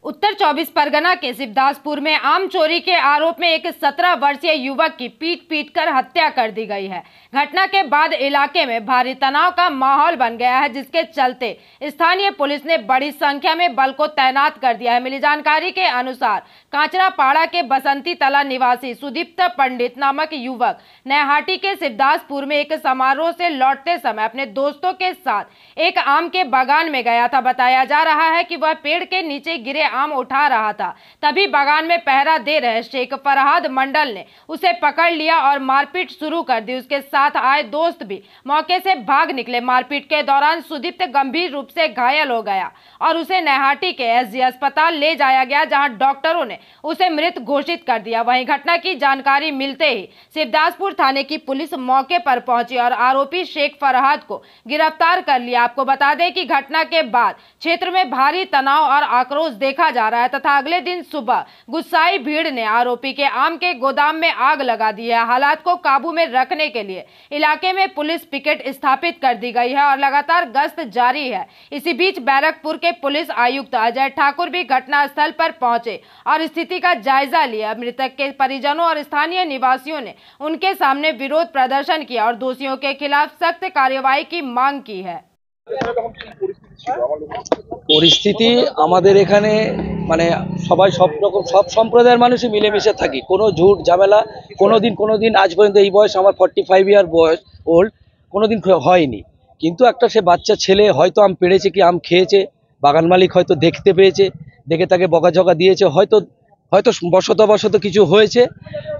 उत्तर 24 परगना के शिवदासपुर में आम चोरी के आरोप में एक 17 वर्षीय युवक की पीट कर हत्या कर दी गई है। घटना के बाद इलाके में भारी तनाव का माहौल बन गया है, जिसके चलते स्थानीय पुलिस ने बड़ी संख्या में बल को तैनात कर दिया है। मिली जानकारी के अनुसार कांचरापाड़ा के बसंती तला निवासी सुदीप्त पंडित नामक युवक नैहाटी के शिवदासपुर में एक समारोह से लौटते समय अपने दोस्तों के साथ एक आम के बागान में गया था। बताया जा रहा है कि वह पेड़ के नीचे गिरे आम उठा रहा था, तभी बागान में पहरा दे रहे शेख फरहाद मंडल ने उसे पकड़ लिया और मारपीट शुरू कर दी। उसके साथ आए दोस्त भी मौके से भाग निकले। मारपीट के दौरान सुदीप्त गंभीर रूप से घायल हो गया और उसे नैहाटी के एसजी अस्पताल ले जाया गया, जहां डॉक्टरों ने उसे मृत घोषित कर दिया। वहीं घटना की जानकारी मिलते ही शिवदासपुर थाने की पुलिस मौके पर पहुंची और आरोपी शेख फरहाद को गिरफ्तार कर लिया। आपको बता दें कि घटना के बाद क्षेत्र में भारी तनाव और आक्रोश देखा जा रहा है तथा अगले दिन सुबह गुस्साई भीड़ ने आरोपी के आम के गोदाम में आग लगा दी है। हालात को काबू में रखने के लिए इलाके में पुलिस पिकेट स्थापित कर दी गई है और लगातार गश्त जारी है। इसी बीच बैरकपुर के पुलिस आयुक्त अजय ठाकुर भी घटनास्थल पर पहुंचे और स्थिति का जायजा लिया। मृतक के परिजनों और स्थानीय निवासियों ने उनके सामने विरोध प्रदर्शन किया और दोषियों के खिलाफ सख्त कार्यवाही की मांग की है। পরিস্থিতি আমাদের এখানে মানে সবাই সব রকম সব সম্প্রদায়ের মানুষই মিলেমিশে থাকি, কোনো ঝুট ঝামেলা কোনোদিন আজ পর্যন্ত এই বয়স আমার 45 ইয়ার বয়স ওল্ড কোনোদিন হয়নি। কিন্তু একটা সে বাচ্চা ছেলে হয়তো আম পেড়েছে কি আম খেয়েছে, বাগান মালিক হয়তো দেখতে পেয়েছে, দেখে তাকে বকাঝকা দিয়েছে, হয়তো বশত কিছু হয়েছে,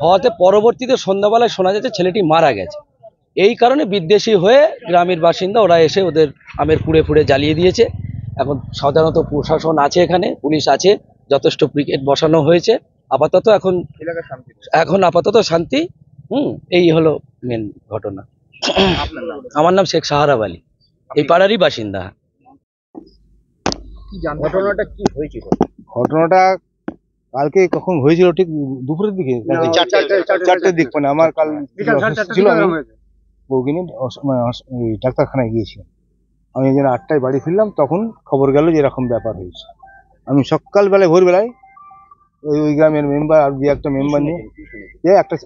হওয়াতে পরবর্তীতে সন্ধ্যাবেলায় শোনা যাচ্ছে ছেলেটি মারা গেছে। এই কারণে বিদ্বেষী হয়ে গ্রামের বাসিন্দা ওরা এসে ওদের আমের পুড়ে জ্বালিয়ে দিয়েছে। এখন সাধারণত প্রশাসন আছে, এখানে পুলিশ আছে, যথেষ্ট পিকেট বসানো হয়েছে। এখন আপাতত শান্তি। এই হলো মেন ঘটনা। আমার নাম শেখ সাহারাব আলী, এই পাড়ারই বাসিন্দা। ঘটনাটা কি হয়েছিল? ঘটনাটা কালকে কখন হয়েছিল, ঠিক দুপুরের দিকে, 4টার দিক, মানে আমার কাল ছিল, বউকে নিয়ে ডাক্তারখানায় গিয়েছিলাম। আমি যেন 8টায় বাড়ি ফিরলাম, তখন খবর গেল যে এরকম ব্যাপার হয়েছে। আমি সকালবেলায় ভোরবেলায় ওই গ্রামের মেম্বার আর দু একটা মেম্বার নিয়ে যে একটা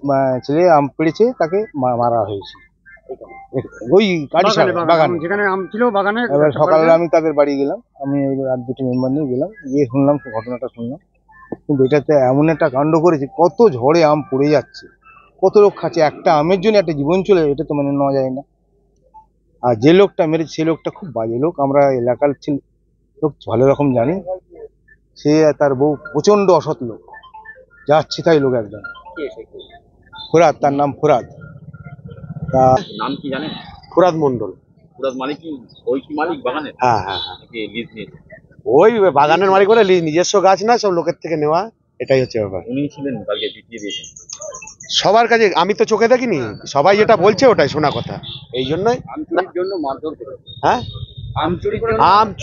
ছেলে আম পেড়েছে তাকে মারা হয়েছে ওই বাগানে, যেখানে আম ছিল বাগানে। এবার সকালে আমি তাদের বাড়ি গেলাম, আমি আর দুটো মেম্বার নিয়ে গেলাম, গিয়ে শুনলাম ঘটনাটা শুনলাম। কিন্তু এটাতে এমন একটা কাণ্ড করেছে, কত ঝড়ে আম পড়ে যাচ্ছে, কত লোক খাচ্ছে, একটা আমের জন্য একটা জীবন চলে, এটা তো মানে নেওয়া যায় না। আর যে লোকটা মেরেছে সেই লোকটা খুব বাজে লোক, আমরা এলাকার লোক ভালো রকম জানি। সে তার বউ প্রচন্ড অসৎ লোক, যাচ্ছে তাই লোক একদম। ফোরাদ, তার নাম ফোরাদ। তার নাম কি জানেন? ফোরাদ মন্ডল। ফোরাদ মালিক কি ওই কি মালিক বাগানের? হ্যাঁ, লিজ নিয়েছে। ওই বাগানের মালিক বলে নিজস্ব গাছ না, সব লোকের থেকে নেওয়া, এটাই হচ্ছে ব্যাপার। উনি ছিলেন কালকে জিতিয়ে দিয়েছেন সবার কাছে, আমি তো চোখে দেখিনি, সবাই যেটা বলছে ওটাই শোনা কথা। এই জন্যই জন্য মারধর করে। হ্যাঁ, আম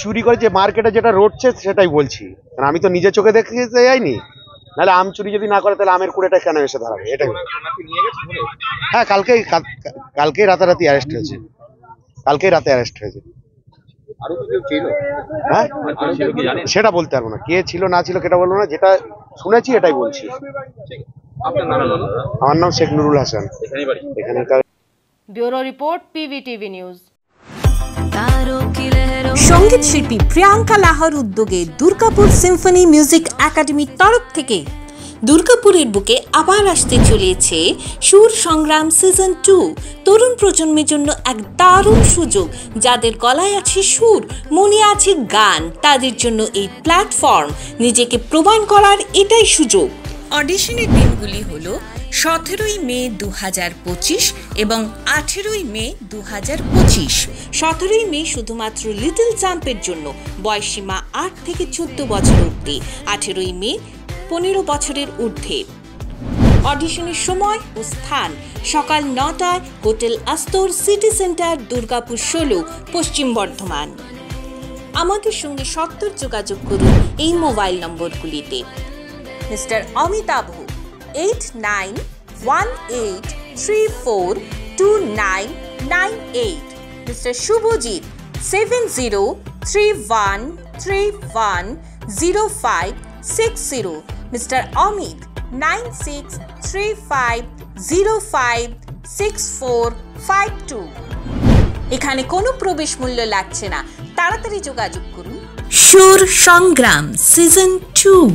চুরি করে যে মার্কেটে যেটা রটছে সেটাই বলছি, কারণ আমি তো নিজে চোখে দেখতে যাইনি। নাহলে আম চুরি যদি না করে তাহলে আমের কুড়েটা কেন এসে দাঁড়াবে, এটাই। হ্যাঁ, কালকেই রাতারাতি অ্যারেস্ট হয়েছে, কালকেই রাতে অ্যারেস্ট হয়েছে। হ্যাঁ, সেটা বলতে পারবো না, কে ছিল না ছিল কেটা বলবো না, যেটা শুনেছি এটাই বলছি। আমার নাম শেখ নুরুল হাসান, এখানকার। Bureau report, PVTV news. সঙ্গীত শিল্পী প্রিয়াঙ্কা লাহার উদ্যোগে দুর্গাপুর সিম্ফনি মিউজিক একাডেমির তরফ থেকে দুর্গাপুরের বুকে আবার আসতে চলেছে সুর সংগ্রাম সিজন 2। তরুণ প্রজন্মের জন্য এক দারুণ সুযোগ। যাদের গলায় আছে সুর, মনে আছে গান, তাদের জন্য এই প্ল্যাটফর্ম। নিজেকে প্রমাণ করার এটাই সুযোগ। অডিশনের দিনগুলি হলো 17ই মে 2025 এবং 18ই মে 2025। 17ই মে শুধুমাত্র লিটল চ্যাম্পের জন্য, বয়সীমা 8 থেকে 14 বছর অবধি। 18ই মে 15 বছরের ঊর্ধ্বে। অডিশনের সময় ও স্থান সকাল 9টায়, hotel Astor, city centre, Durgapur 16, Paschim Bardhaman. আমাদের সঙ্গে সত্তর যোগাযোগ করুন এই মোবাইল নম্বরগুলিতে। Mister Amitabh 8918342998, mister Subhajit 70313105 60, Mr. Amit 9635056452। এখানে কোনো প্রবেশ মূল্য লাগছে না, তাড়াতাড়ি যোগাযোগ করুন। সুর সংগ্রাম সিজন 2।